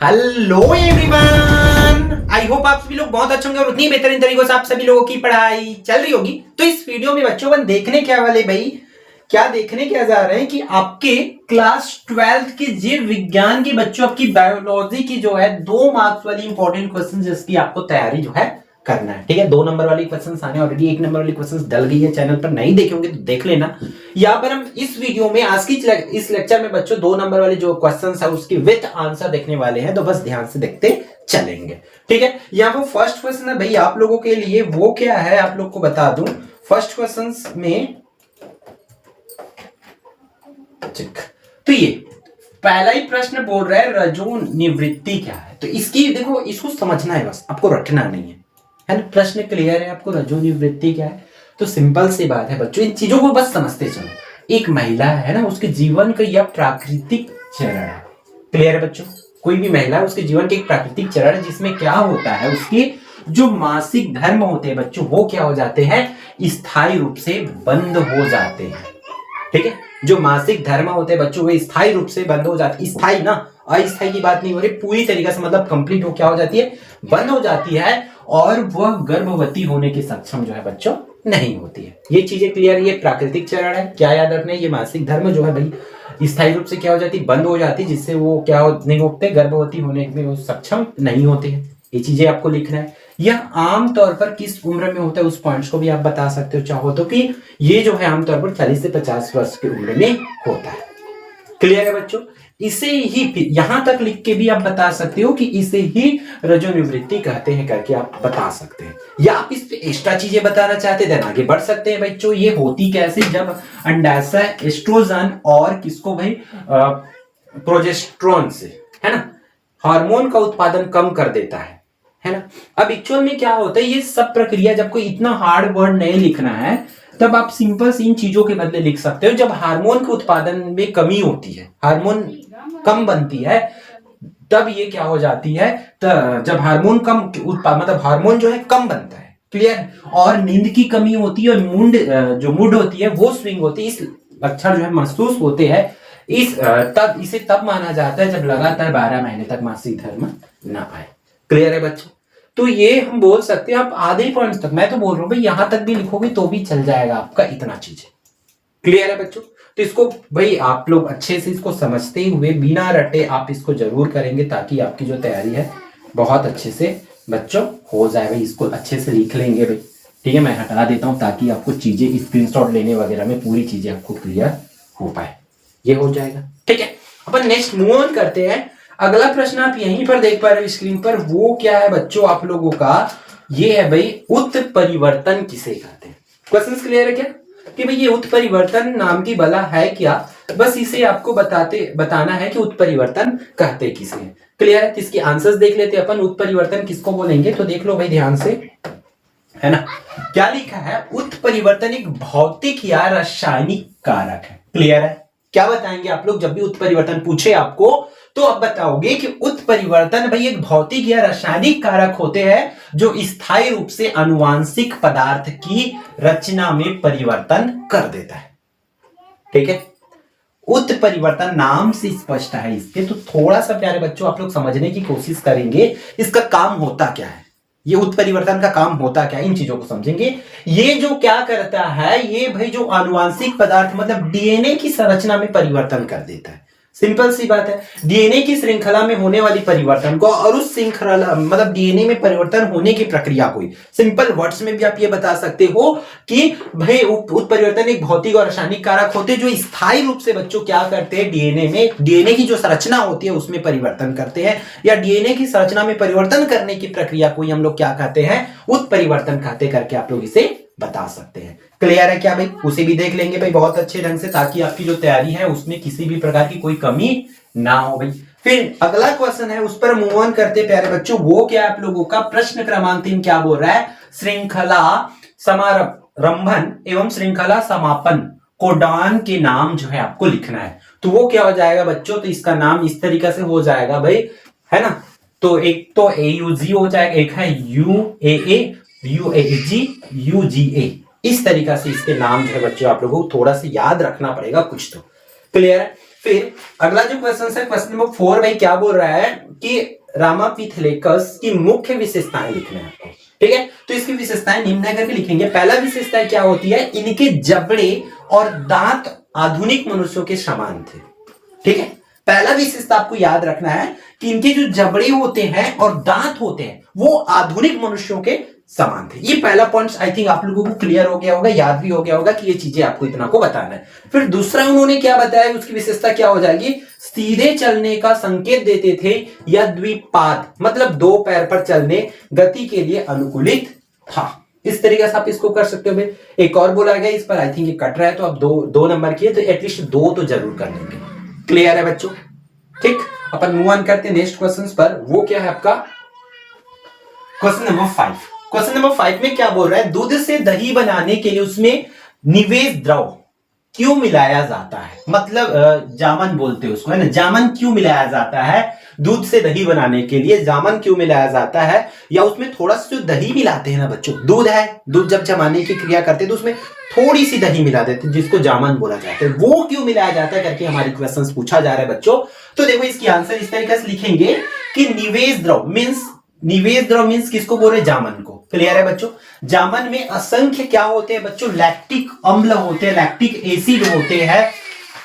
Hello everyone, I hope आप सभी लोग बहुत अच्छे होंगे और उतनी बेहतरीन तरीकों से आप सभी लोगों की पढ़ाई चल रही होगी। तो इस वीडियो में बच्चों अपन देखने क्या वाले भाई, क्या देखने क्या जा रहे हैं कि आपके क्लास 12th के जीव विज्ञान की बच्चों आपकी बायोलॉजी की जो है 2 मार्क्स वाली इंपॉर्टेंट क्वेश्चन जिसकी आपको तैयारी जो है करना है। ठीक है, 2 नंबर वाली क्वेश्चन आने ऑलरेडी, 1 नंबर वाली क्वेश्चन डल गई है, चैनल पर नहीं देखे होंगे तो देख लेना। यहाँ पर हम इस वीडियो में आज की इस लेक्चर में बच्चों 2 नंबर वाली जो क्वेश्चन है उसकी विथ आंसर देखने वाले हैं, तो बस ध्यान से देखते चलेंगे। ठीक है, यहाँ पर फर्स्ट क्वेश्चन है भाई आप लोगों के लिए, वो क्या है आप लोग को बता दूं। फर्स्ट क्वेश्चन में तो ये पहला ही प्रश्न बोल रहा है रजो निवृत्ति क्या है। तो इसकी देखो, इसको समझना है, बस आपको रटना नहीं है, है ना। प्रश्न क्लियर है आपको, रजो निवृत्ति क्या है। तो सिंपल सी बात है बच्चों, इन चीजों को बस समझते चलो। एक महिला है ना, उसके जीवन का यह प्राकृतिक चरण है। क्लियर है बच्चों, कोई भी महिला है उसके जीवन के एक प्राकृतिक चरण है जिसमें क्या होता है, उसके जो मासिक धर्म होते हैं बच्चों वो क्या हो जाते हैं, स्थायी रूप से बंद हो जाते हैं। ठीक है, जो मासिक धर्म होते हैं बच्चों वे स्थायी रूप से बंद हो जाती है। स्थायी ना, अस्थायी की बात नहीं हो रही, पूरी तरीके से मतलब कंप्लीट हो क्या हो जाती है, बंद हो जाती है। और वह गर्भवती होने के सक्षम जो है बच्चों नहीं होती है। ये चीजें क्लियर, ये प्राकृतिक चरण है। क्या याद रखना है, ये मासिक धर्म जो है भाई स्थायी रूप से क्या हो जाती है, बंद हो जाती है, जिससे वो क्या नहीं होते, गर्भवती होने में वो सक्षम नहीं होते हैं। ये चीजें आपको लिखना है। यह आमतौर पर किस उम्र में होता है उस पॉइंट्स को भी आप बता सकते हो चाहो तो, कि ये जो है आमतौर पर 40 से 50 वर्ष की उम्र में होता है। क्लियर है बच्चों, इसे ही फिर यहां तक लिख के भी आप बता सकते हो कि इसे ही रजोनिवृत्ति कहते हैं करके आप बता सकते हैं। या आप इस पे एक्स्ट्रा चीजें बताना चाहते हैं आगे बढ़ सकते हैं बच्चों। ये होती कैसे, जब अंडाशय एस्ट्रोजन और किसको भाई प्रोजेस्टेरोन से, है ना, हार्मोन का उत्पादन कम कर देता है ना। अब एक्चुअल में क्या होता है, ये सब प्रक्रिया, जब कोई इतना हार्ड वर्ड नहीं लिखना है तब आप सिंपल सी इन चीजों के बदले लिख सकते हो। जब हार्मोन के उत्पादन में कमी होती है, हार्मोन कम बनती है, तब ये क्या हो जाती है, जब हार्मोन कम मतलब हार्मोन जो है कम बनता है। क्लियर, और नींद की कमी होती है और जो मूड होती है वो स्विंग होती है। इस लक्षण जो है महसूस होते हैं, इसे तब माना जाता है जब लगातार 12 महीने तक मासिक धर्म ना आए। क्लियर है बच्चों, तो ये हम बोल सकते हैं आप आधे पॉइंट्स तक, मैं तो बोल रहा हूं भाई यहां तक भी लिखोगे तो भी चल जाएगा आपका, इतना चीज। क्लियर है बच्चों, तो इसको भाई आप लोग अच्छे से इसको समझते हुए बिना रटे आप इसको जरूर करेंगे, ताकि आपकी जो तैयारी है बहुत अच्छे से बच्चों हो जाए। भाई इसको अच्छे से लिख लेंगे भाई। ठीक है, मैं हटा देता हूं ताकि आपको चीजें स्क्रीनशॉट लेने वगैरह में पूरी चीजें आपको क्लियर हो पाए। ये हो जाएगा। ठीक है, अपन नेक्स्ट मूव ऑन करते हैं। अगला प्रश्न आप यहीं पर देख पा रहे हो स्क्रीन पर, वो क्या है बच्चों आप लोगों का, ये है भाई उत्परिवर्तन किसे कहते हैं। क्वेश्चन क्लियर है क्या, कि भाई ये उत्परिवर्तन नाम की बला है क्या, बस इसे आपको बताना है कि उत्परिवर्तन कहते किसे हैं। क्लियर है, इसके आंसर्स देख लेते हैं अपन। उत्परिवर्तन किसको बोलेंगे, तो देख लो भाई ध्यान से, है ना। क्या लिखा है, उत्परिवर्तन एक भौतिक या रासायनिक कारक है। क्लियर है, क्या बताएंगे आप लोग जब भी उत्परिवर्तन पूछे आपको, तो अब बताओगे कि उत्परिवर्तन भाई एक भौतिक या रासायनिक कारक होते हैं जो स्थायी रूप से आनुवांशिक पदार्थ की रचना में परिवर्तन कर देता है। ठीक है, उत्परिवर्तन नाम से स्पष्ट है इसके, तो थोड़ा सा प्यारे बच्चों आप लोग समझने की कोशिश करेंगे इसका काम होता क्या है, ये उत्परिवर्तन का काम होता क्या है, इन चीजों को समझेंगे। ये जो क्या करता है, ये भाई जो आनुवांशिक पदार्थ मतलब डीएनए की संरचना में परिवर्तन कर देता है। सिंपल सी बात है, डीएनए की श्रृंखला में होने वाली परिवर्तन को और उस श्रृंखला मतलब डीएनए में परिवर्तन होने की प्रक्रिया को सिंपल वर्ड्स में भी आप ये बता सकते हो कि भाई उत्परिवर्तन एक भौतिक और रासायनिक कारक होते हैं जो स्थायी रूप से बच्चों क्या करते हैं, डीएनए में, डीएनए की जो संरचना होती है उसमें परिवर्तन करते हैं, या डीएनए की संरचना में परिवर्तन करने की प्रक्रिया को हम लोग क्या कहते हैं, उत्परिवर्तन कहते करके आप लोग इसे बता सकते हैं। क्लियर है क्या भाई, उसे भी देख लेंगे भाई बहुत अच्छे ढंग से, ताकि आपकी जो तैयारी है उसमें किसी भी प्रकार की कोई कमी ना हो भाई। फिर अगला क्वेश्चन है, उस पर मूव ऑन करते प्यारे बच्चों, वो क्या आप लोगों का प्रश्न क्रमांक 3 क्या बोल रहा है, श्रृंखला समारंभन एवं श्रृंखला समापन कोडान के नाम जो है आपको लिखना है। तो वो क्या हो जाएगा बच्चों, तो इसका नाम इस तरीके से हो जाएगा भाई, है ना। तो एक तो AUG हो जाएगा, एक है UAA, UAG, UGA, इस तरीका से इसके नाम जो है बच्चों आप लोगों को थोड़ा सा याद रखना पड़ेगा कुछ तो। क्लियर है, फिर अगला जो क्वेश्चन है, क्वेश्चन नंबर 4 भाई क्या बोल रहा है कि रामापिथेलेकस की मुख्य विशेषताएं लिखना है आपको। ठीक है, तो इसकी विशेषताएं निम्न करके लिखेंगे। पहला विशेषता क्या होती है, इनके जबड़े और दांत आधुनिक मनुष्यों के समान थे। ठीक है, पहला विशेषता आपको याद रखना है कि इनके जो जबड़े होते हैं और दांत होते हैं वो आधुनिक मनुष्यों के समान थे। ये पहला पॉइंट आई थिंक आप लोगों को क्लियर हो गया होगा, याद भी हो गया होगा कि ये चीजें आपको इतना को बताना है। फिर दूसरा उन्होंने क्या बताया, उसकी विशेषता क्या हो जाएगी, सीधे चलने का संकेत देते थे या द्विपाद मतलब दो पैर पर चलने गति के लिए अनुकूलित था। इस तरीके से आप इसको कर सकते हो भाई। एक और बोला गया इस पर, आई थिंक ये कट रहा है तो अब दो नंबर किए तो एटलीस्ट 2 तो जरूर कर लेंगे। क्लियर है बच्चों? ठीक, अपन मूव ऑन करते हैं नेक्स्ट क्वेश्चन पर। वो क्या है आपका क्वेश्चन नंबर 5। क्वेश्चन नंबर 5 में क्या बोल रहा है, दूध से दही बनाने के लिए उसमें निवेश द्रव क्यों मिलाया जाता है, मतलब जामन बोलते हैं उसको, है ना, जामन क्यों मिलाया जाता है दूध से दही बनाने के लिए, जामन क्यों मिलाया जाता है, या उसमें थोड़ा सा जो दही मिलाते हैं ना बच्चों, दूध है, दूध जब जमाने की क्रिया करते हैं तो उसमें थोड़ी सी दही मिला देते हैं जिसको जामन बोला जाता है, वो क्यों मिलाया जाता है करके हमारे क्वेश्चन पूछा जा रहा है बच्चों। तो देखो इसकी आंसर इस तरीके से लिखेंगे कि निवेश द्रव मीन्स किसको बोल रहे, जामन को। क्लियर है बच्चों? जामन में असंख्य क्या होते हैं बच्चों, लैक्टिक अम्ल होते हैं, लैक्टिक एसिड होते हैं,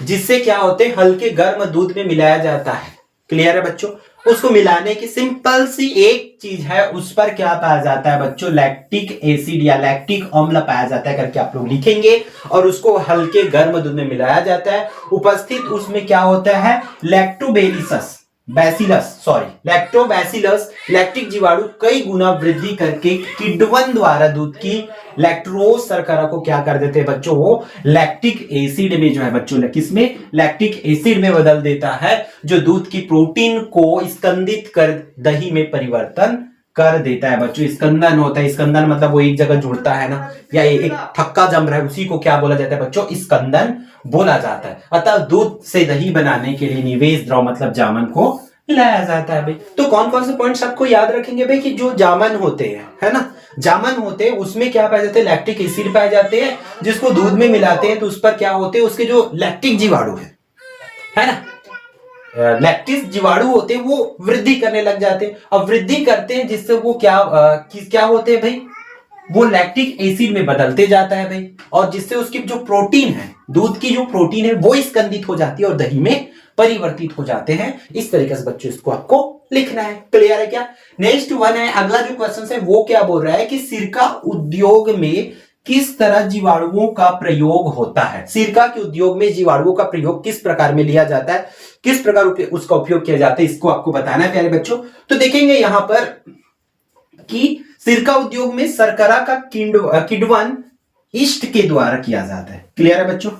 जिससे क्या होते हैं हल्के गर्म दूध में मिलाया जाता है। क्लियर है बच्चों? उसको मिलाने की सिंपल सी एक चीज है, उस पर क्या पाया जाता है बच्चों, लैक्टिक एसिड या लैक्टिक अम्ल पाया जाता है करके आप लोग लिखेंगे, और उसको हल्के गर्म दूध में मिलाया जाता है। उपस्थित उसमें क्या होता है, लैक्टोबैसिलस लैक्टिक जीवाणु कई गुना वृद्धि करके किण्वन द्वारा दूध की लैक्टोज शर्करा को क्या कर देते हैं बच्चों, वो लैक्टिक एसिड में जो है बच्चों, किसमें, लैक्टिक एसिड में बदल देता है, जो दूध की प्रोटीन को स्कंदित कर दही में परिवर्तन कर देता है बच्चों। स्कंदन होता है, स्कंदन मतलब वो एक जगह जुड़ता है ना, या एक थक्का जम रहा है, उसी को क्या बोला जाता है बच्चों, स्कंदन बोला जाता है। अतः दूध से दही बनाने के लिए निवेश द्रव मतलब जामन को मिलाया जाता है भाई। तो कौन कौन से पॉइंट्स आपको याद रखेंगे भाई, कि जो जामन होते हैं, है ना, जामन होते हैं उसमें क्या पाए जाते हैं, लैक्टिक एसिड पाए जाते हैं, जिसको दूध में मिलाते हैं तो उस पर क्या होते हैं, उसके जो लैक्टिक जीवाणु है ना, लैक्टिक जीवाणु होते हैं वो वृद्धि करने लग जाते हैं। अब वृद्धि करते हैं जिससे वो क्या होते हैं भाई, वो लैक्टिक एसिड में बदलते जाता है भाई, और जिससे उसकी जो प्रोटीन है, दूध की जो प्रोटीन है वो स्कंदित हो जाती है और दही में परिवर्तित हो जाते हैं। इस तरीके से बच्चों इसको आपको लिखना है। क्लियर है क्या? नेक्स्ट वन है, अगला जो क्वेश्चन है वो क्या बोल रहा है कि सिरका उद्योग में किस तरह जीवाणुओं का प्रयोग होता है, सिरका के उद्योग में जीवाणुओं का प्रयोग किस प्रकार में लिया जाता है, किस प्रकार उसका उपयोग किया जाता है, इसको आपको बताना है प्यारे बच्चों। तो देखेंगे यहां पर कि सिरका उद्योग में शर्करा का किण्वन ईस्ट के द्वारा किया जाता है। क्लियर है बच्चों?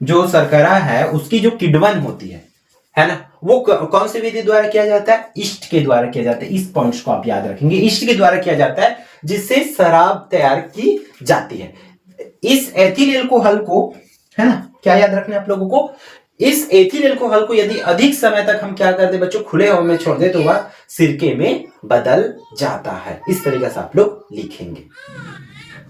जो शर्करा है उसकी जो किण्वन होती है ना, वो कौन सी विधि द्वारा किया जाता है, ईस्ट के द्वारा किया जाता है। इस पॉइंट्स को आप याद रखेंगे, ईस्ट के द्वारा किया जाता है, जिससे शराब तैयार की जाती है। इस एथिल एल्कोहल को, है ना, क्या याद रखना है आप लोगों को, इस एथिल एल्कोहल को यदि अधिक समय तक हम क्या कर दे बच्चों, खुले हवा में छोड़ दे तो वह सिरके में बदल जाता है। इस तरीके से आप लोग लिखेंगे।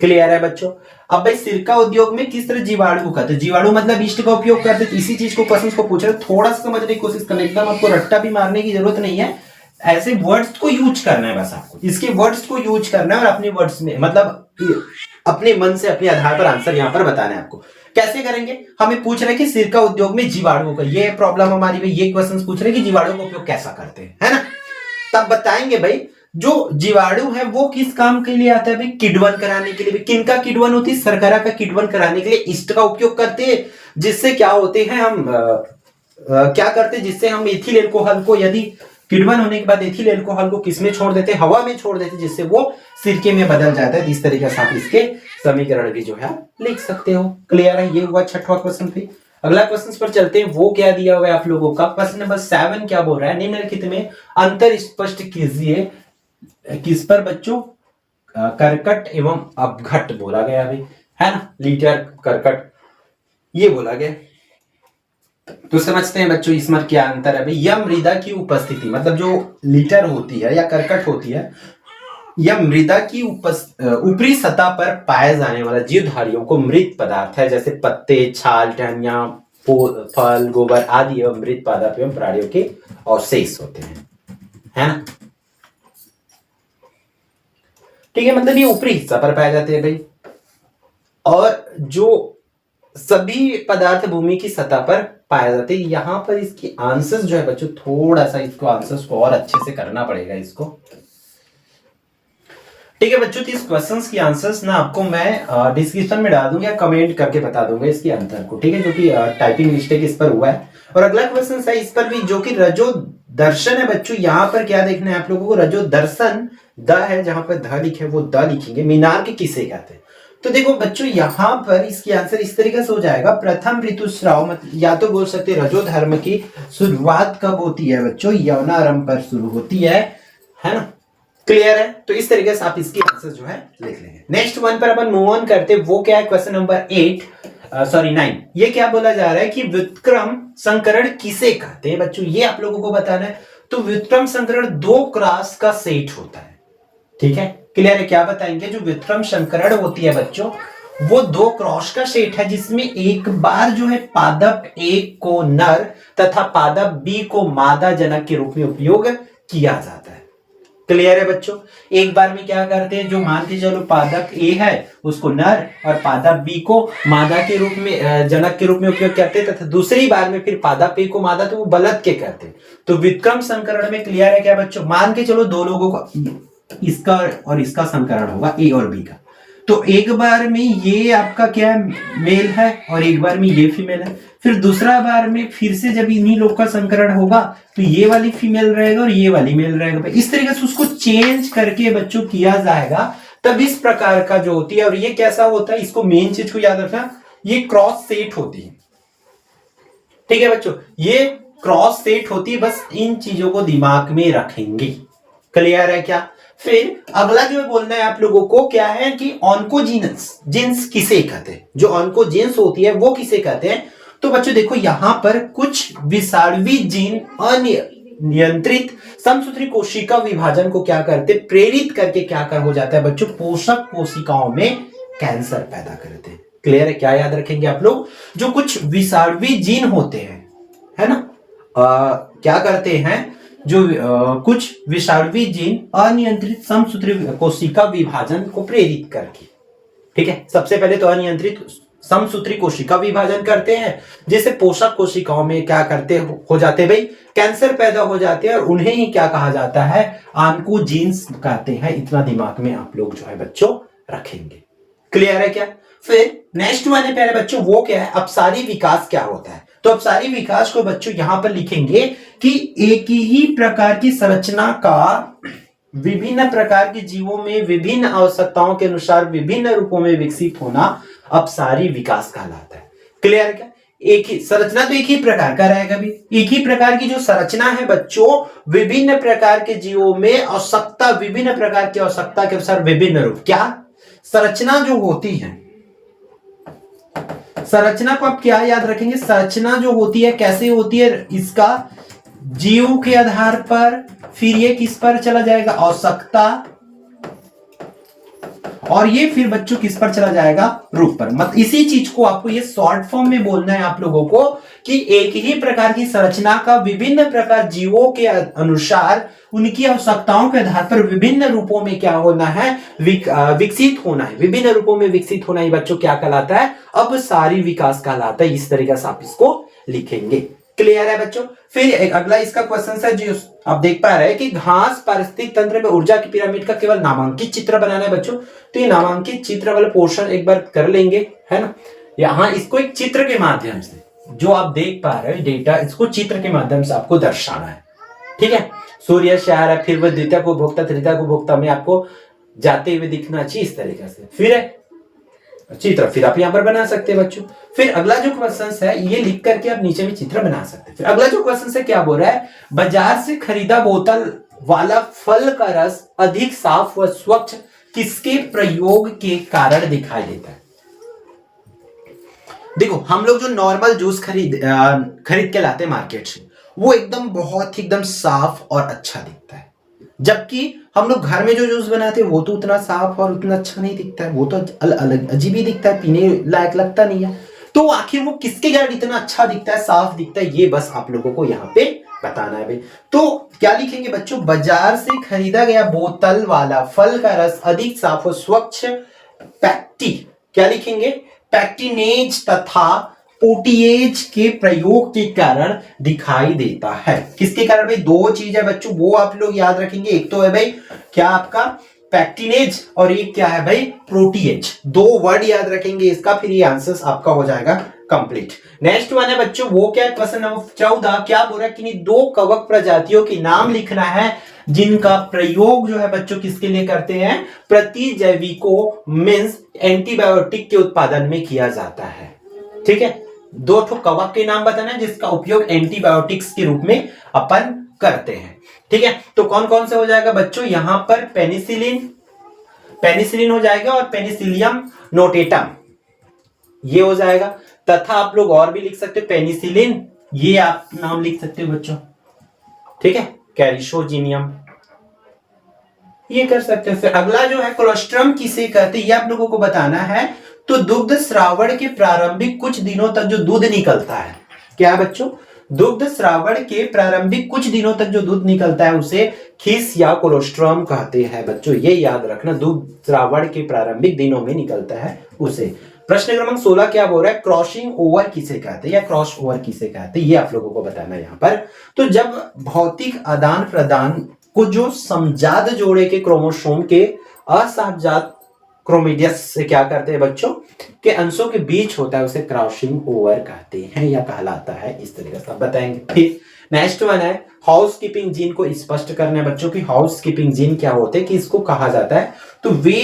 क्लियर है बच्चों? अब भाई सिरका उद्योग में किस तरह जीवाणु का, तो जीवाणु मतलब ईस्ट का उपयोग करते, इसी चीज को क्वेश्चन को पूछ रहे, थोड़ा सा समझने की कोशिश करना, एकदम आपको रट्टा भी मारने की जरूरत नहीं है, ऐसे वर्ड्स को यूज करना है बस आपको, इसके वर्ड्स को यूज करना है और अपने वर्ड्स में मतलब अपने मन से अपने आधार पर आंसर यहां पर बताना है आपको। कैसे करेंगे, हमें पूछ रहे कि सिरका उद्योग में जीवाणुओं का, ये प्रॉब्लम हमारी में, ये क्वेश्चन पूछ रहे कि जीवाणुओं का उपयोग कैसा करते हैं, है ना, तब बताएंगे भाई जो जीवाणु है वो किस काम के लिए आता है भाई, किण्वन कराने के लिए। किनका किण्वन होती है, शर्करा का किण्वन कराने के लिए ईस्ट का उपयोग करते हैं, जिससे क्या होते हैं हम क्या करते हैं, जिससे हम एथिल एल्कोहल को, यदि किण्वन होने के बाद एथिल एल्कोहल को किसमें छोड़ देते, हवा में छोड़ देते, जिससे वो सिरके में बदल जाता है। इस तरीके से आप इसके समीकरण भी जो है लिख सकते हो। क्लियर है? ये हुआ छठवां क्वेश्चन। फिर अगला क्वेश्चन पर चलते हैं, वो क्या दिया हुआ है आप लोगों का, क्वेश्चन नंबर 7 क्या बोल रहा है, निम्नलिखित में अंतर स्पष्ट कीजिए। किस पर बच्चों, कर्कट एवं अपघट बोला गया अभी, है ना, लीटर कर्कट ये बोला गया। तो समझते हैं बच्चों इसमें क्या अंतर है भाई। यह मृदा की उपस्थिति, मतलब जो लीटर होती है या कर्कट होती है, यह मृदा की ऊपरी सतह पर पाए जाने वाला जीवधारियों को मृत पदार्थ है, जैसे पत्ते, छाल, टहनियां, फल, गोबर आदि एवं मृत पादप एवं प्राणियों के अवशेष होते हैं, है ना। ठीक है, मतलब ये ऊपरी हिस्सा पर पाए जाते हैं भाई। और जो सभी पदार्थ भूमि की सतह पर पाए जाते हैं। यहां पर इसकी आंसर्स जो है बच्चों, थोड़ा सा इसको आंसर्स को और अच्छे से करना पड़ेगा इसको। ठीक है बच्चों, तो इस क्वेश्चंस की आंसर्स ना आपको मैं डिस्क्रिप्शन में डाल दूंगा या कमेंट करके बता दूंगा इसके आंसर को, ठीक है, जो कि टाइपिंग मिस्टेक इस पर हुआ है। और अगला क्वेश्चन है इस पर भी, जो कि रजो दर्शन है बच्चों। यहाँ पर क्या देखना है आप लोगों को, रजो दर्शन द है, जहां पर ध लिखे वो द लिखेंगे। मीनार के किसे कहते हैं? तो देखो बच्चों, यहाँ पर इसकी आंसर इस तरीके से हो जाएगा, प्रथम ऋतुस्राव, मतलब या तो बोल सकते रजो धर्म की शुरुआत कब होती है बच्चों, यौनारंभ पर शुरू होती है ना। क्लियर है? तो इस तरीके से आप इसकी आंसर जो है लिख लेंगे। नेक्स्ट वन पर अपन मूव ऑन करते, वो क्या है, क्वेश्चन नंबर 9। ये क्या बोला जा रहा है कि व्युत्क्रम संकरण किसे कहते हैं बच्चों, ये आप लोगों को बताना है। तो व्युत्क्रम संकरण दो क्रॉस का सेट होता है, ठीक है। क्लियर है? क्या बताएंगे, जो व्युत्क्रम संकरण होती है बच्चों, वो दो क्रॉस का सेट है, जिसमें एक बार जो है पादप ए को नर तथा पादप बी को मादा जनक के रूप में उपयोग किया जाता है। क्लियर है बच्चों? एक बार में क्या करते हैं, जो मान के चलो पादप ए है उसको नर और पादप बी को मादा के रूप में, जनक के रूप में उपयोग करते हैं, तथा दूसरी बार में फिर पादप ए को मादा तो वो बलद के करते हैं। तो व्युत्क्रम संकरण में क्लियर है क्या बच्चों, मान के चलो दो लोगों का, इसका और इसका संकरण होगा, ए और बी का। तो एक बार में ये आपका क्या मेल है और एक बार में ये फीमेल है। फिर दूसरा बार में फिर से जब इन्हीं लोग का संकरण होगा तो ये वाली फीमेल रहेगा और ये वाली मेल रहेगा। इस तरीके से उसको चेंज करके बच्चों किया जाएगा, तब इस प्रकार का जो होती है। और ये कैसा होता है, इसको मेन चीज को याद रखना, ये क्रॉस सेट होती है, ठीक है बच्चों, ये क्रॉस सेट होती है। बस इन चीजों को दिमाग में रखेंगे। क्लियर है क्या? फिर अगला जो बोलना है आप लोगों को क्या है कि ऑन्कोजीनस जीन्स किसे कहते हैं, जो ऑन्कोजीन्स होती है वो किसे कहते हैं। तो बच्चों देखो, यहां पर कुछ विषाणवी जीन अनियंत्रित समसूत्री कोशिका विभाजन को क्या करते, प्रेरित करके क्या कर हो जाता है बच्चों, पोषक कोशिकाओं में कैंसर पैदा करते हैं। क्लियर है? क्या याद रखेंगे आप लोग, जो कुछ विषाणवी जीन होते हैं, है ना, क्या करते हैं, जो कुछ विषाणवी जीन अनियंत्रित समसूत्री कोशिका विभाजन को प्रेरित करके, ठीक है। सबसे पहले तो अनियंत्रित समसूत्री कोशिका विभाजन करते हैं, जिससे पोषक कोशिकाओं में क्या करते हो जाते भाई, कैंसर पैदा हो जाते हैं, और उन्हें ही क्या कहा जाता है, ऑन्कोजीन्स कहते हैं। इतना दिमाग में आप लोग जो है बच्चों रखेंगे। क्लियर है क्या? फिर नेक्स्ट वन है प्यारे बच्चों, वो क्या है, अपसारी विकास क्या होता है। तो अपसारी विकास को बच्चों यहां पर लिखेंगे कि एक ही प्रकार की संरचना का विभिन्न प्रकार के जीवों में विभिन्न आवश्यकताओं के अनुसार विभिन्न रूपों में विकसित होना अपसारी विकास कहलाता है। क्लियर है क्या? एक ही संरचना तो एक ही प्रकार का रहेगा भी, एक ही प्रकार की जो संरचना है बच्चों, विभिन्न प्रकार के जीवों में आवश्यकता, विभिन्न प्रकार की आवश्यकता के अनुसार विभिन्न रूप। क्या संरचना जो होती है, संरचना को आप क्या याद रखेंगे, संरचना जो होती है कैसे होती है, इसका जीव के आधार पर, फिर ये किस पर चला जाएगा, आवश्यकता, और ये फिर बच्चों किस पर चला जाएगा, रूप पर। मतलब इसी चीज को आपको ये शॉर्ट फॉर्म में बोलना है आप लोगों को कि एक ही प्रकार की संरचना का विभिन्न प्रकार जीवों के अनुसार उनकी आवश्यकताओं के आधार पर विभिन्न रूपों में क्या होना है, विकसित होना है। विभिन्न रूपों में विकसित होना ही बच्चों क्या कहलाता है, अपसारी विकास कहलाता है। इस तरीके से आप इसको लिखेंगे। क्लियर है बच्चों? फिर एक अगला इसका क्वेश्चन है जो आप देख पा रहे हैं कि घास पारिस्थितिक तंत्र में ऊर्जा की पिरामिड का केवल नामांकित चित्र बनाना है बच्चों। तो ये नामांकित चित्र वाला पोर्शन एक बार कर लेंगे, है ना। यहां इसको एक चित्र के माध्यम से, जो आप देख पा रहे हैं डेटा, इसको चित्र के माध्यम से आपको दर्शाना है, ठीक है। सूर्य शहर है, फिर वह द्वितीय को उपभोक्ता तृतीय को उपभोक्ता में आपको जाते हुए दिखना चाहिए इस तरीके से। फिर है चित्र, फिर आप यहां पर बना सकते हैं बच्चों। फिर अगला जो क्वेश्चन है ये लिख करके आप नीचे में चित्र बना सकते हैं। फिर अगला जो क्वेश्चन है क्या बोल रहा है, बाजार से खरीदा बोतल वाला फल का रस अधिक साफ व स्वच्छ किसके प्रयोग के कारण दिखाई देता है। देखो, हम लोग जो नॉर्मल जूस खरीद के लाते हैं मार्केट से, वो एकदम बहुत ही एकदम साफ और अच्छा दिखता है, जबकि हम लोग घर में जो जूस बनाते हैं वो तो उतना साफ और उतना अच्छा नहीं दिखता है, वो तो अलग अजीब ही दिखता है, पीने लायक लगता नहीं है। तो आखिर वो किसके कारण इतना अच्छा दिखता है, साफ दिखता है, ये बस आप लोगों को यहाँ पे बताना है भाई। तो क्या लिखेंगे बच्चों, बाजार से खरीदा गया बोतल वाला फल का रस अधिक साफ और स्वच्छ पैक्टी, क्या लिखेंगे, पैक्टिनेज तथा पोटीएज के प्रयोग के कारण दिखाई देता है। किसके कारण भाई, दो चीज है बच्चों, वो आप लोग याद रखेंगे। एक तो है भाई क्या आपका पैक्टिनेज और एक क्या है भाई प्रोटीएज, दो वर्ड याद रखेंगे इसका, फिर ये आंसर आपका हो जाएगा कंप्लीट। नेक्स्ट वन है बच्चों, वो क्या है, क्वेश्चन नंबर 14, क्या बोल रहा है कि दो कवक प्रजातियों के नाम लिखना है जिनका प्रयोग जो है बच्चों किसके लिए करते हैं, प्रतिजैविकों मींस एंटीबायोटिक के उत्पादन में किया जाता है। ठीक है, दो ठो कवक के नाम बताना है जिसका उपयोग एंटीबायोटिक्स के रूप में अपन करते हैं। ठीक है, तो कौन कौन से हो जाएगा बच्चों, यहां पर पेनिसिलिन, पेनिसिलिन हो जाएगा और पेनिसिलियम नोटेटम ये हो जाएगा, तथा आप लोग और भी लिख सकते हो पेनिसिलिन, ये आप नाम लिख सकते हो बच्चों। ठीक है, कैरिशोजीनियम ये कर सकते हो। फिर अगला जो है कोलोस्ट्रम किसे कहते हैं, ये आप लोगों को बताना है। तो दुग्ध श्रावण के प्रारंभिक कुछ दिनों तक जो दूध निकलता है, क्या बच्चों, दुग्ध श्रावण के प्रारंभिक कुछ दिनों तक जो दूध निकलता है उसे खीस या कोलोस्ट्रम कहते हैं बच्चों, ये याद रखना, दूध श्रावण के प्रारंभिक दिनों में निकलता है उसे। प्रश्न क्रमांक 16 क्या बोल रहा है, क्रॉसिंग ओवर किसे कहते हैं या क्रॉस ओवर किसे कहते हैं, ये आप लोगों को बताना है यहाँ पर। तो जब भौतिक आदान प्रदान को जो समजात जोड़े के क्रोमोसोम के असहजात क्रोमेडियस से क्या करते हैं बच्चों के अंशों के बीच होता है, उसे क्रॉसिंग ओवर कहते हैं या कहलाता है, इस तरीके से बताएंगे। फिर नेक्स्ट वन है हाउस कीपिंग जीन को स्पष्ट करना है बच्चों की हाउस कीपिंग जीन क्या होते हैं, कि इसको कहा जाता है। तो वे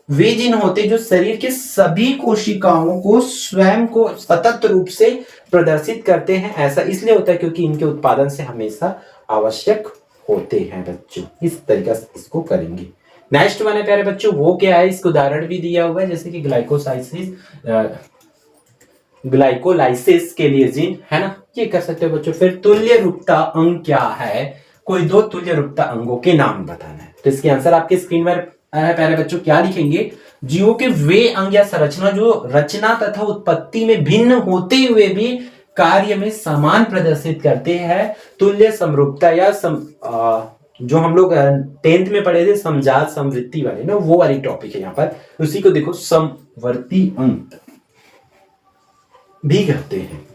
जीन होते जो शरीर के सभी कोशिकाओं को स्वयं को सतत रूप से प्रदर्शित करते हैं। ऐसा इसलिए होता है क्योंकि इनके उत्पादन से हमेशा आवश्यक होते हैं बच्चों, इस तरीके से इसको करेंगे। नेक्स्ट वन है प्यारे बच्चों, वो क्या है, इसका उदाहरण भी दिया हुआ है, जैसे कि ग्लाइकोलाइसिस के लिए जीन है ना, ये कर सकते हो बच्चों। फिर तुल्य रूपता अंग क्या है, कोई दो तुल्य रूपता अंगों के नाम बताना है। तो इसके आंसर आपके स्क्रीन पर है प्यारे बच्चों, क्या लिखेंगे, जीवों के वे अंग या संरचना जो रचना तथा उत्पत्ति में भिन्न होते हुए भी कार्य में समान प्रदर्शित करते हैं। तुल्य समरूपता या जो हम लोग 10th में पढ़े थे समजात समवृत्ति वाले ना, वो वाली टॉपिक है यहाँ पर, उसी को देखो समवर्ती अंग भी कहते हैं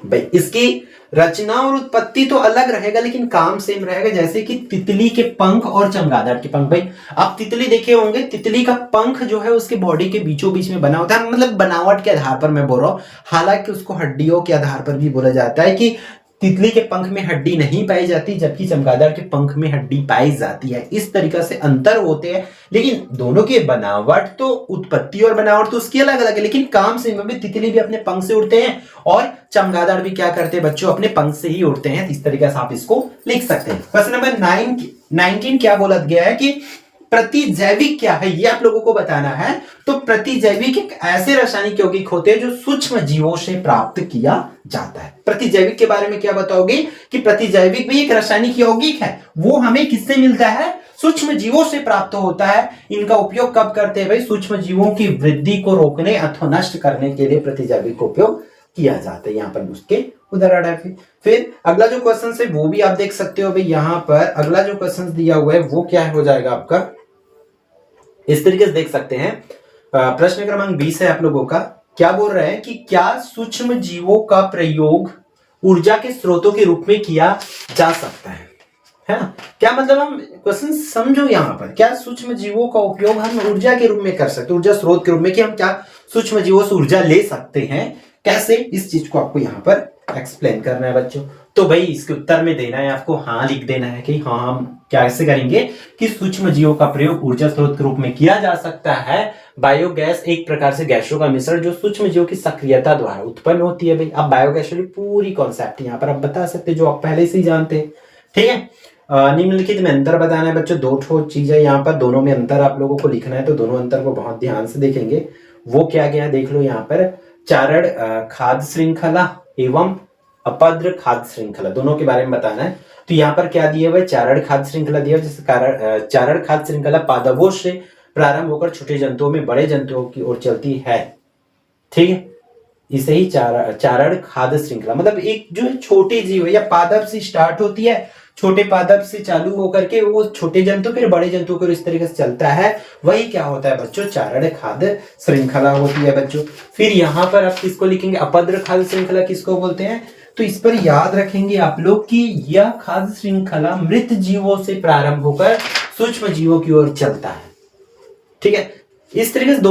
भाई। इसकी रचना और उत्पत्ति तो अलग रहेगा लेकिन काम सेम रहेगा, जैसे कि तितली के पंख और चमगादड़ के पंख। भाई आप तितली देखे होंगे, तितली का पंख जो है उसके बॉडी के बीचों बीच में बना होता है, मतलब बनावट के आधार पर मैं बोल रहा हूं, हालांकि उसको हड्डियों के आधार पर भी बोला जाता है कि तितली के पंख में हड्डी नहीं पाई जाती जबकि चमगादड़ के पंख में हड्डी पाई जाती है। इस तरीके से अंतर होते हैं, लेकिन दोनों की बनावट तो, उत्पत्ति और बनावट तो उसकी अलग अलग है, लेकिन काम से में तितली भी अपने पंख से उड़ते हैं और चमगादड़ भी क्या करते हैं बच्चों, अपने पंख से ही उड़ते हैं। इस तरीके से आप इसको लिख सकते हैं। क्वेश्चन नंबर 19 क्या बोला गया है कि प्रतिजैविक क्या है, ये आप लोगों को बताना है। तो प्रतिजैविक एक ऐसे रासायनिक यौगिक होते हैं जो सूक्ष्म जीवों से प्राप्त किया जाता है। प्रतिजैविक के बारे में क्या बताओगे कि प्रतिजैविक भी एक रासायनिक यौगिक है, वो हमें किससे मिलता है, सूक्ष्म जीवों से प्राप्त होता है। इनका उपयोग कब करते हैं भाई, सूक्ष्म जीवों की वृद्धि को रोकने अथवा नष्ट करने के लिए प्रतिजैविक का उपयोग किया जाता है। यहाँ पर उसके उदाहरण है। फिर अगला जो क्वेश्चन है वो भी आप देख सकते हो भाई, यहाँ पर अगला जो क्वेश्चन दिया हुआ है वो क्या हो जाएगा आपका, इस तरीके से देख सकते हैं। प्रश्न क्रमांक 20 है आप लोगों का, क्या बोल रहे हैं कि क्या सूक्ष्म जीवों का प्रयोग ऊर्जा के स्रोतों के रूप में किया जा सकता है ना, क्या मतलब, हम क्वेश्चन समझो यहाँ पर, क्या सूक्ष्म जीवों का उपयोग हम ऊर्जा के रूप में कर सकते हैं, ऊर्जा स्रोत के रूप में, कि हम क्या सूक्ष्म जीवों से ऊर्जा ले सकते हैं, कैसे, इस चीज को आपको यहाँ पर एक्सप्लेन करना है बच्चों। तो भाई इसके उत्तर में देना है आपको, हाँ लिख देना है कि हाँ हम कैसे करेंगे कि सूक्ष्म जीवों का प्रयोग ऊर्जा स्रोत के रूप में किया जा सकता है। बायोगैस एक प्रकार से गैसों का मिश्रण जो सूक्ष्म जीवों की सक्रियता द्वारा उत्पन्न होती है। भाई अब बायोगैस की पूरी कॉन्सेप्ट यहाँ पर आप बता सकते हैं जो आप पहले से ही जानते हैं। ठीक है, निम्नलिखित में अंतर बताना है बच्चों, दो ठो चीज है यहाँ पर, दोनों में अंतर आप लोगों को लिखना है, तो दोनों अंतर को बहुत ध्यान से देखेंगे। वो क्या गया देख लो यहाँ पर, चारण खाद्य श्रृंखला एवं अपद्र खाद्य श्रृंखला, दोनों के बारे में बताना है। तो यहाँ पर क्या दिया हुआ है, चारण खाद्य श्रृंखला दिया, जिसके कारण चारण खाद्य श्रृंखला पादपों से प्रारंभ होकर छोटे जंतुओं में बड़े जंतुओं की ओर चलती है। ठीक है, इसे ही चारण खाद्य श्रृंखला, मतलब एक जो छोटी जीव या पादप से स्टार्ट होती है, छोटे पादप से चालू होकर के वो छोटे जंतु फिर बड़े जंतु को इस तरीके से चलता है, वही क्या होता है बच्चों, चारण खाद्य श्रृंखला होती है बच्चों। फिर यहाँ पर आप किसको लिखेंगे, अपद्र खाद्य श्रृंखला किसको बोलते हैं, तो इस पर याद रखेंगे आप लोग कि यह खाद्य श्रृंखला मृत जीवों से प्रारंभ होकर सूक्ष्म जीवों की ओर चलता है। ठीक है, इस तरीके से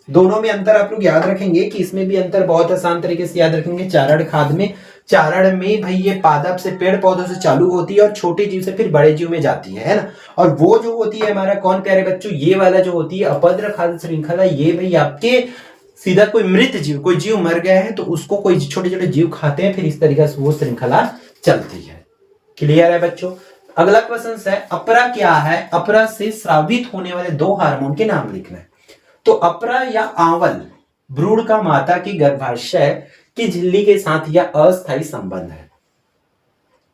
दोनों में अंतर आप लोग याद रखेंगे कि इसमें भी अंतर बहुत आसान तरीके से याद रखेंगे। चारण में भाई ये पादप से पेड़ पौधों से चालू होती है और छोटे जीव से फिर बड़े जीव में जाती है ना। और वो जो होती है हमारा कौन प्यारे बच्चों, ये वाला जो होती है अपद्र खाद्य श्रृंखला, ये भाई आपके सीधा कोई मृत जीव, कोई जीव मर गया है तो उसको कोई छोटे छोटे जीव खाते हैं, फिर इस तरीके से वो श्रृंखला चलती है। क्लियर है बच्चों। अगला क्वेश्चन है अपरा क्या है, अपरा से स्रावित होने वाले 2 हार्मोन के नाम लिखना है। तो अपरा या आंवल भ्रूण का माता की गर्भाशय की झिल्ली के साथ यह अस्थायी संबंध है।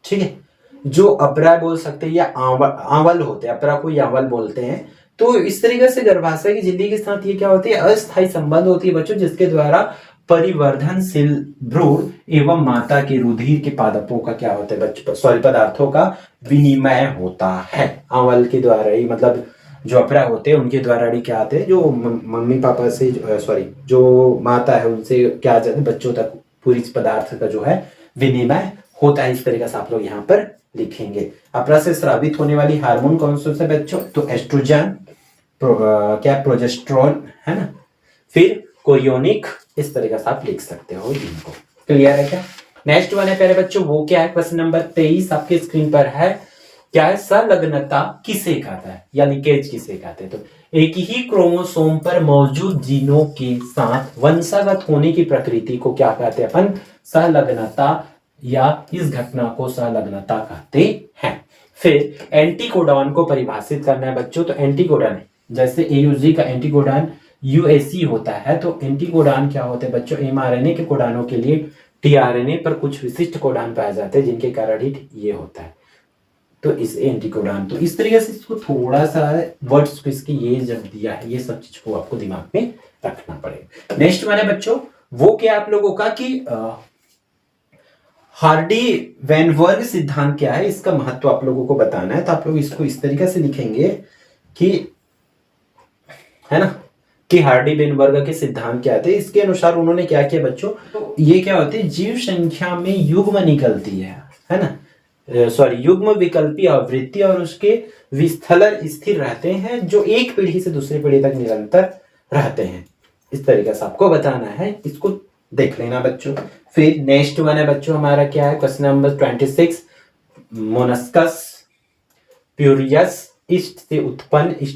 ठीक है, जो अपरा बोल सकते हैं या आंवल होते हैं, अपरा को आंवल बोलते हैं। तो इस तरीके से गर्भाशय की झिल्ली के साथ ये क्या होती है, अस्थायी संबंध होती है बच्चों, जिसके द्वारा परिवर्धनशील भ्रूण एवं माता के रुधिर के पादपों का क्या होता है बच्चों, पदार्थों का विनिमय होता है आंवल के द्वारा ही। मतलब जो अपरा होते हैं उनके द्वारा ही क्या आते हैं, जो मम्मी पापा से जो माता है उनसे क्या जाते हैं बच्चों तक पूरी पदार्थ का जो है विनिमय होता है। इस तरीके से आप लोग यहाँ पर लिखेंगे। अपरा से स्रावित होने वाली हार्मोन कौन से बच्चों, तो एस्ट्रोजन, प्रोजेस्टेरोन है ना, फिर कोरियोनिक, इस तरीके से आप लिख सकते हो इनको। क्लियर है क्या। नेक्स्ट वन है प्यारे बच्चों, वो क्या है, क्वेश्चन नंबर 23 आपके स्क्रीन पर है। क्या है, संलग्नता किसे कहता है या लिंकेज किसे कहते हैं। तो एक ही क्रोमोसोम पर मौजूद जीनों के साथ वंशागत होने की प्रकृति को क्या कहते हैं अपन, संलग्नता, या इस घटना को संलग्नता कहते हैं। फिर एंटीकोडॉन को परिभाषित करना है बच्चों। तो एंटीकोडॉन जैसे एयूजी का एंटीकोडॉन यूएसी होता है, तो एंटीकोडॉन क्या होते हैं बच्चों, एमआरएनए के कोडानों के लिए टीआरएनए पर कुछ विशिष्ट कोडान पाए जाते हैं जिनके कारण ही ये होता है। तो इस एंटीकोडॉन, तो इस तरीके से इसको थोड़ा सा वर्ड्स को इसके ये जब दिया है, ये सब चीज को आपको दिमाग में रखना पड़ेगा। नेक्स्ट वन है बच्चों, वो क्या आप लोगों का कि हार्डी वेनबर्ग सिद्धांत क्या है, इसका महत्व आप लोगों को बताना है। तो आप लोग इसको इस तरीके से लिखेंगे कि है ना, कि हार्डी वेनबर्ग के सिद्धांत क्या थे। इसके अनुसार उन्होंने क्या किया बच्चों, तो ये क्या होते हैं, जीव संख्या में युग्म निकलती है ना, युग्म विकल्पी आवृत्ति और उसके विस्थलन स्थिर रहते हैं जो एक पीढ़ी से दूसरी पीढ़ी तक निरंतर रहते हैं। इस तरीके से आपको बताना है, इसको देख लेना बच्चों। फिर नेक्स्ट वन है बच्चों हमारा क्या है, क्वेश्चन नंबर 26, मोनस्कस प्यूरियस ईस्ट से उत्पन्न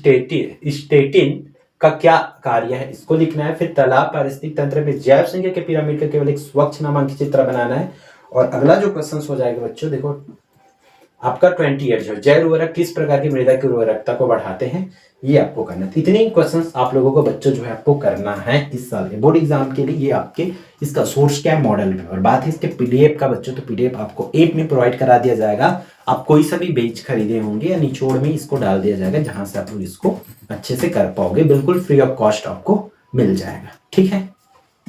स्टेटिन का क्या कार्य है, इसको लिखना है। फिर तालाब पारिस्थितिक तंत्र में जैव संख्या के पिरामिड का केवल एक स्वच्छ नामांकित चित्र बनाना है। और अगला जो क्वेश्चन हो जाएगा बच्चों, देखो आपका 28 जो जैव उर्वरक किस प्रकार की मृदा की उर्वरकता को बढ़ाते हैं, ये आपको करना है। इतने क्वेश्चंस आप लोगों को बच्चों जो है आपको करना है इस साल के बोर्ड एग्जाम के लिए। ये आपके इसका सोर्स क्या है, मॉडल में। और बात है इसके पीडीएफ का बच्चों, तो पीडीएफ आपको ऐप में प्रोवाइड करा दिया जाएगा। आप कोई सा भी पेज खरीदे होंगे या निचोड़ में इसको डाल दिया जाएगा, जहां से आप लोग इसको अच्छे से कर पाओगे, बिल्कुल फ्री ऑफ कॉस्ट आपको मिल जाएगा। ठीक है।